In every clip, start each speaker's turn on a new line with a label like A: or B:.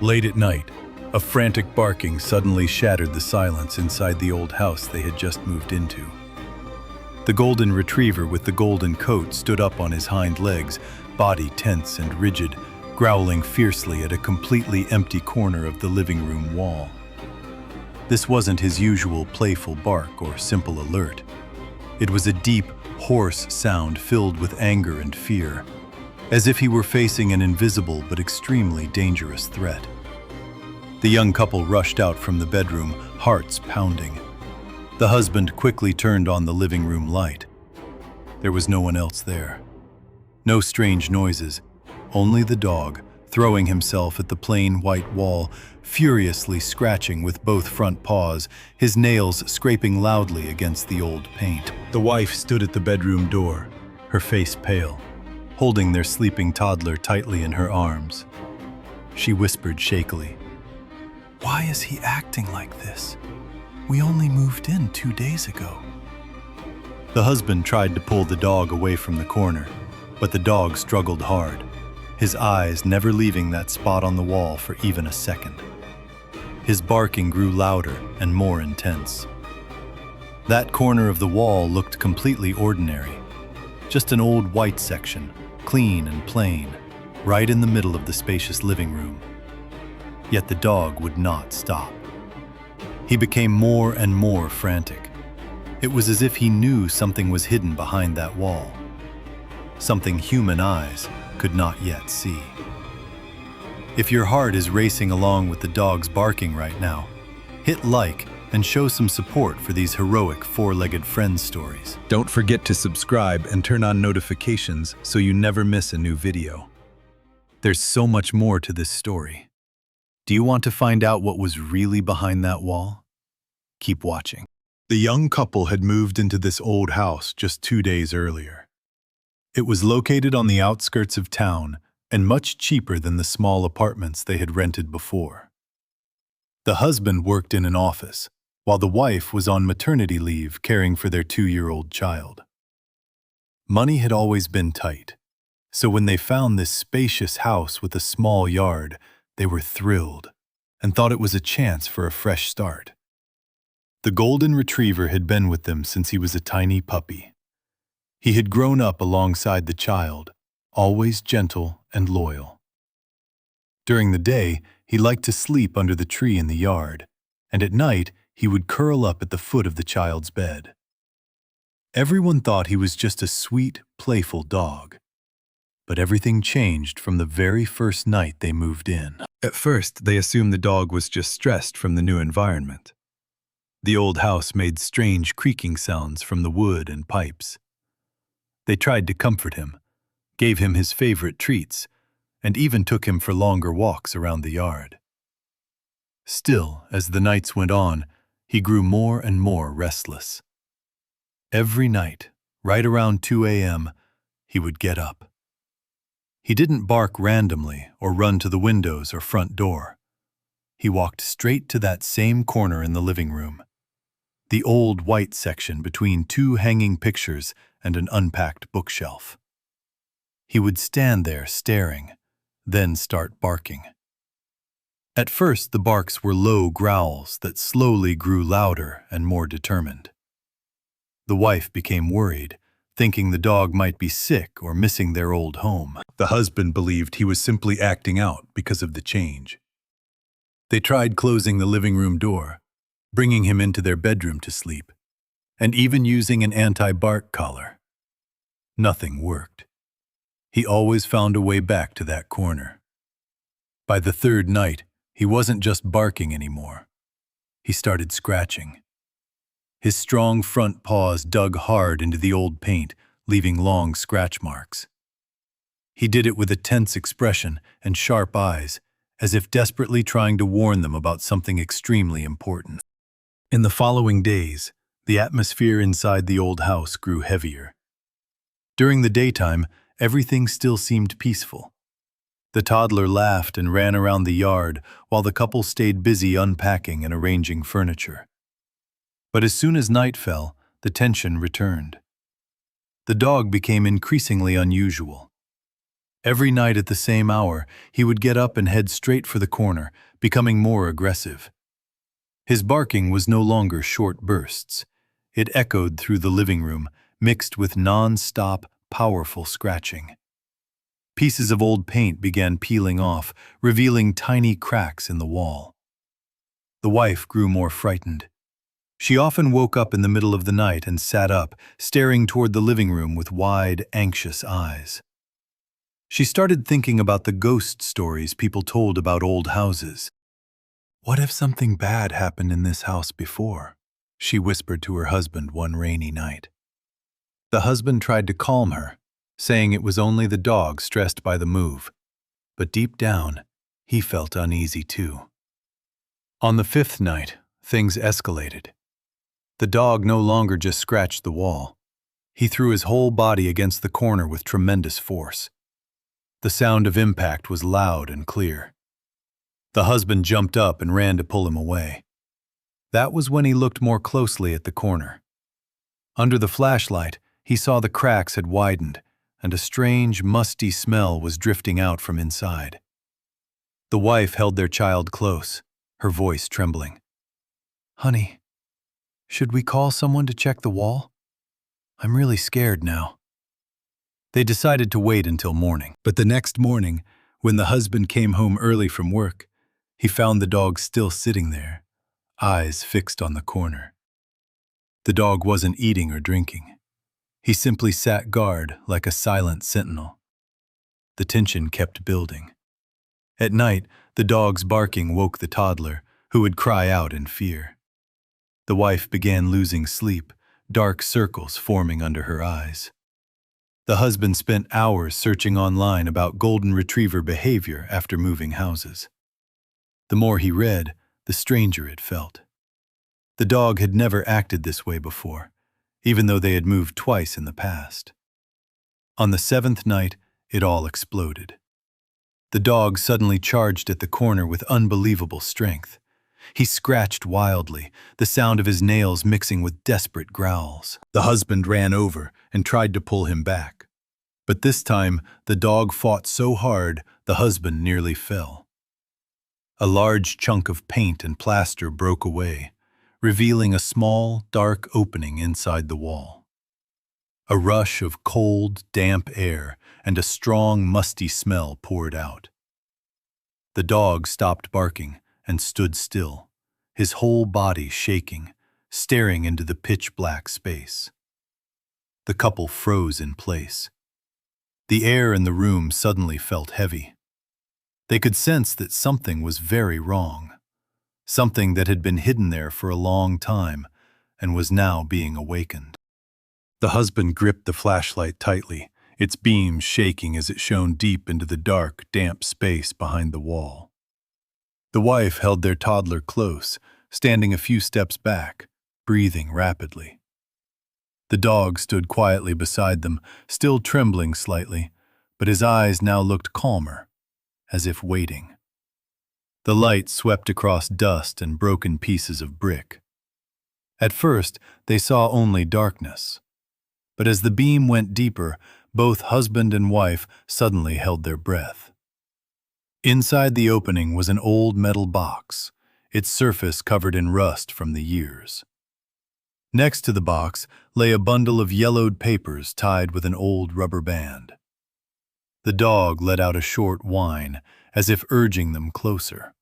A: Late at night, a frantic barking suddenly shattered the silence inside the old house they had just moved into. The golden retriever with the golden coat stood up on his hind legs, body tense and rigid, growling fiercely at a completely empty corner of the living room wall. This wasn't his usual playful bark or simple alert. It was a deep, hoarse sound filled with anger and fear, as if he were facing an invisible but extremely dangerous threat. The young couple rushed out from the bedroom, hearts pounding. The husband quickly turned on the living room light. There was no one else there. No strange noises, only the dog, throwing himself at the plain white wall, furiously scratching with both front paws, his nails scraping loudly against the old paint. The wife stood at the bedroom door, her face pale, holding their sleeping toddler tightly in her arms. She whispered shakily, "Why is he acting like this? We only moved in 2 days ago." The husband tried to pull the dog away from the corner, but the dog struggled hard, his eyes never leaving that spot on the wall for even a second. His barking grew louder and more intense. That corner of the wall looked completely ordinary, just an old white section, clean and plain, right in the middle of the spacious living room. Yet the dog would not stop. He became more and more frantic. It was as if he knew something was hidden behind that wall, something human eyes could not yet see. If your heart is racing along with the dog's barking right now, hit like and show some support for these heroic four-legged friends stories. Don't forget to subscribe and turn on notifications so you never miss a new video. There's so much more to this story. Do you want to find out what was really behind that wall? Keep watching. The young couple had moved into this old house just 2 days earlier. It was located on the outskirts of town and much cheaper than the small apartments they had rented before. The husband worked in an office, while the wife was on maternity leave caring for their 2-year-old child. Money had always been tight, so when they found this spacious house with a small yard, they were thrilled and thought it was a chance for a fresh start. The golden retriever had been with them since he was a tiny puppy. He had grown up alongside the child, always gentle and loyal. During the day, he liked to sleep under the tree in the yard, and at night he would curl up at the foot of the child's bed. Everyone thought he was just a sweet, playful dog. But everything changed from the very first night they moved in. At first, they assumed the dog was just stressed from the new environment. The old house made strange creaking sounds from the wood and pipes. They tried to comfort him, gave him his favorite treats, and even took him for longer walks around the yard. Still, as the nights went on, he grew more and more restless. Every night, right around 2 a.m., he would get up. He didn't bark randomly or run to the windows or front door. He walked straight to that same corner in the living room, the old white section between 2 hanging pictures and an unpacked bookshelf. He would stand there staring, then start barking. At first, the barks were low growls that slowly grew louder and more determined. The wife became worried, thinking the dog might be sick or missing their old home. The husband believed he was simply acting out because of the change. They tried closing the living room door, bringing him into their bedroom to sleep, and even using an anti-bark collar. Nothing worked. He always found a way back to that corner. By the 3rd night, he wasn't just barking anymore. He started scratching. His strong front paws dug hard into the old paint, leaving long scratch marks. He did it with a tense expression and sharp eyes, as if desperately trying to warn them about something extremely important. In the following days, the atmosphere inside the old house grew heavier. During the daytime, everything still seemed peaceful. The toddler laughed and ran around the yard while the couple stayed busy unpacking and arranging furniture. But as soon as night fell, the tension returned. The dog became increasingly unusual. Every night at the same hour, he would get up and head straight for the corner, becoming more aggressive. His barking was no longer short bursts. It echoed through the living room, mixed with non-stop, powerful scratching. Pieces of old paint began peeling off, revealing tiny cracks in the wall. The wife grew more frightened. She often woke up in the middle of the night and sat up, staring toward the living room with wide, anxious eyes. She started thinking about the ghost stories people told about old houses. "What if something bad happened in this house before?" she whispered to her husband one rainy night. The husband tried to calm her, saying it was only the dog stressed by the move. But deep down, he felt uneasy too. On the fifth night, things escalated. The dog no longer just scratched the wall. He threw his whole body against the corner with tremendous force. The sound of impact was loud and clear. The husband jumped up and ran to pull him away. That was when he looked more closely at the corner. Under the flashlight, he saw the cracks had widened, and a strange, musty smell was drifting out from inside. The wife held their child close, her voice trembling. "Honey, should we call someone to check the wall? I'm really scared now." They decided to wait until morning. But the next morning, when the husband came home early from work, he found the dog still sitting there, eyes fixed on the corner. The dog wasn't eating or drinking. He simply sat guard like a silent sentinel. The tension kept building. At night, the dog's barking woke the toddler, who would cry out in fear. The wife began losing sleep, dark circles forming under her eyes. The husband spent hours searching online about golden retriever behavior after moving houses. The more he read, the stranger it felt. The dog had never acted this way before, even though they had moved twice in the past. On the seventh night, it all exploded. The dog suddenly charged at the corner with unbelievable strength. He scratched wildly, the sound of his nails mixing with desperate growls. The husband ran over and tried to pull him back. But this time, the dog fought so hard, the husband nearly fell. A large chunk of paint and plaster broke away, revealing a small, dark opening inside the wall. A rush of cold, damp air and a strong, musty smell poured out. The dog stopped barking and stood still, his whole body shaking, staring into the pitch-black space. The couple froze in place. The air in the room suddenly felt heavy. They could sense that something was very wrong, something that had been hidden there for a long time and was now being awakened. The husband gripped the flashlight tightly, its beams shaking as it shone deep into the dark, damp space behind the wall. The wife held their toddler close, standing a few steps back, breathing rapidly. The dog stood quietly beside them, still trembling slightly, but his eyes now looked calmer, as if waiting. The light swept across dust and broken pieces of brick. At first, they saw only darkness. But as the beam went deeper, both husband and wife suddenly held their breath. Inside the opening was an old metal box, its surface covered in rust from the years. Next to the box lay a bundle of yellowed papers tied with an old rubber band. The dog let out a short whine, as if urging them closer.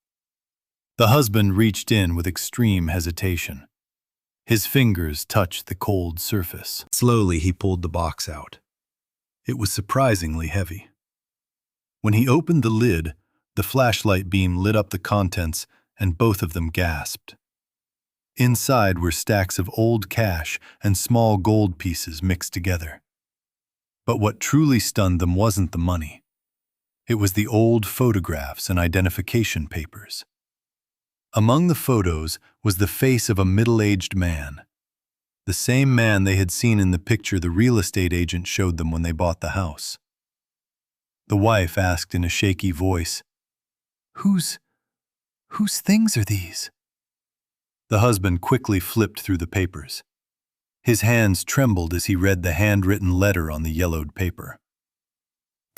A: The husband reached in with extreme hesitation. His fingers touched the cold surface. Slowly he pulled the box out. It was surprisingly heavy. When he opened the lid, the flashlight beam lit up the contents, and both of them gasped. Inside were stacks of old cash and small gold pieces mixed together. But what truly stunned them wasn't the money. It was the old photographs and identification papers. Among the photos was the face of a middle-aged man, the same man they had seen in the picture the real estate agent showed them when they bought the house. The wife asked in a shaky voice, Whose things are these?" The husband quickly flipped through the papers. His hands trembled as he read the handwritten letter on the yellowed paper.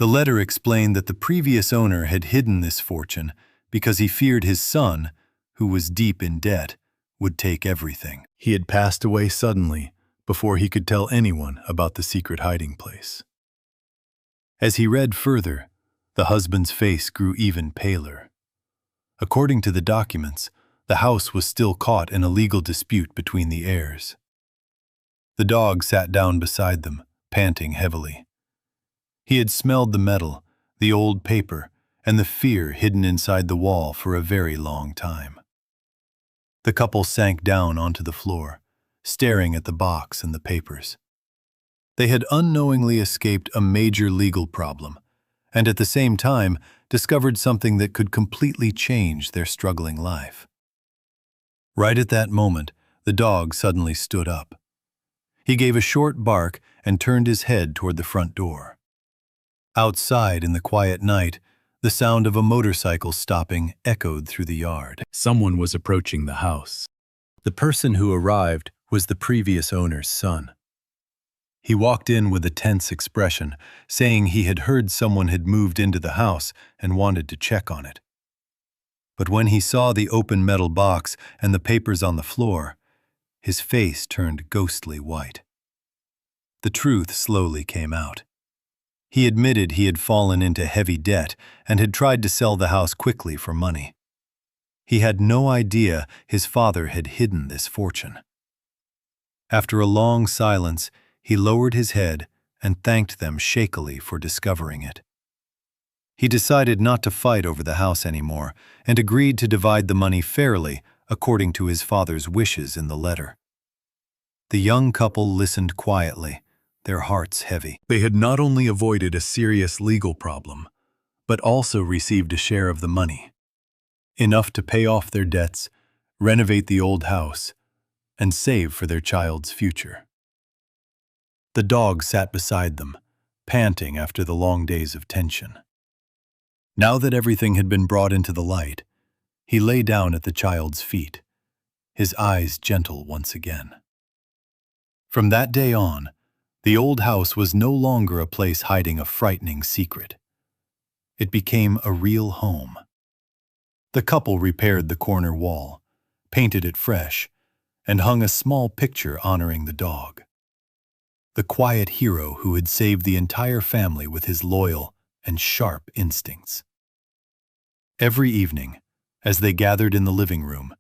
A: The letter explained that the previous owner had hidden this fortune because he feared his son, who was deep in debt, would take everything. He had passed away suddenly before he could tell anyone about the secret hiding place. As he read further, the husband's face grew even paler. According to the documents, the house was still caught in a legal dispute between the heirs. The dog sat down beside them, panting heavily. He had smelled the metal, the old paper, and the fear hidden inside the wall for a very long time. The couple sank down onto the floor, staring at the box and the papers. They had unknowingly escaped a major legal problem, and at the same time discovered something that could completely change their struggling life. Right at that moment, the dog suddenly stood up. He gave a short bark and turned his head toward the front door. Outside in the quiet night, the sound of a motorcycle stopping echoed through the yard. Someone was approaching the house. The person who arrived was the previous owner's son. He walked in with a tense expression, saying he had heard someone had moved into the house and wanted to check on it. But when he saw the open metal box and the papers on the floor, his face turned ghostly white. The truth slowly came out. He admitted he had fallen into heavy debt and had tried to sell the house quickly for money. He had no idea his father had hidden this fortune. After a long silence, he lowered his head and thanked them shakily for discovering it. He decided not to fight over the house anymore and agreed to divide the money fairly according to his father's wishes in the letter. The young couple listened quietly, their hearts heavy. They had not only avoided a serious legal problem, but also received a share of the money, enough to pay off their debts, renovate the old house, and save for their child's future. The dog sat beside them, panting after the long days of tension. Now that everything had been brought into the light, he lay down at the child's feet, his eyes gentle once again. From that day on, the old house was no longer a place hiding a frightening secret. It became a real home. The couple repaired the corner wall, painted it fresh, and hung a small picture honoring the dog, the quiet hero who had saved the entire family with his loyal and sharp instincts. Every evening, as they gathered in the living room,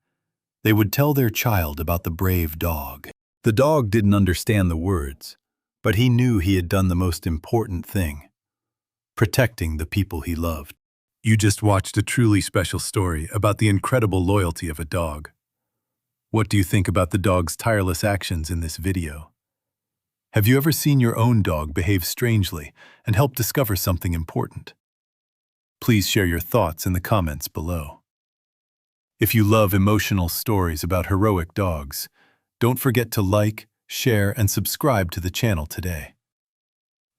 A: they would tell their child about the brave dog. The dog didn't understand the words, but he knew he had done the most important thing, protecting the people he loved. You just watched a truly special story about the incredible loyalty of a dog. What do you think about the dog's tireless actions in this video? Have you ever seen your own dog behave strangely and help discover something important? Please share your thoughts in the comments below. If you love emotional stories about heroic dogs, don't forget to like, share, and subscribe to the channel today.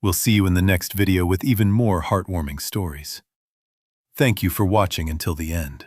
A: We'll see you in the next video with even more heartwarming stories. Thank you for watching until the end.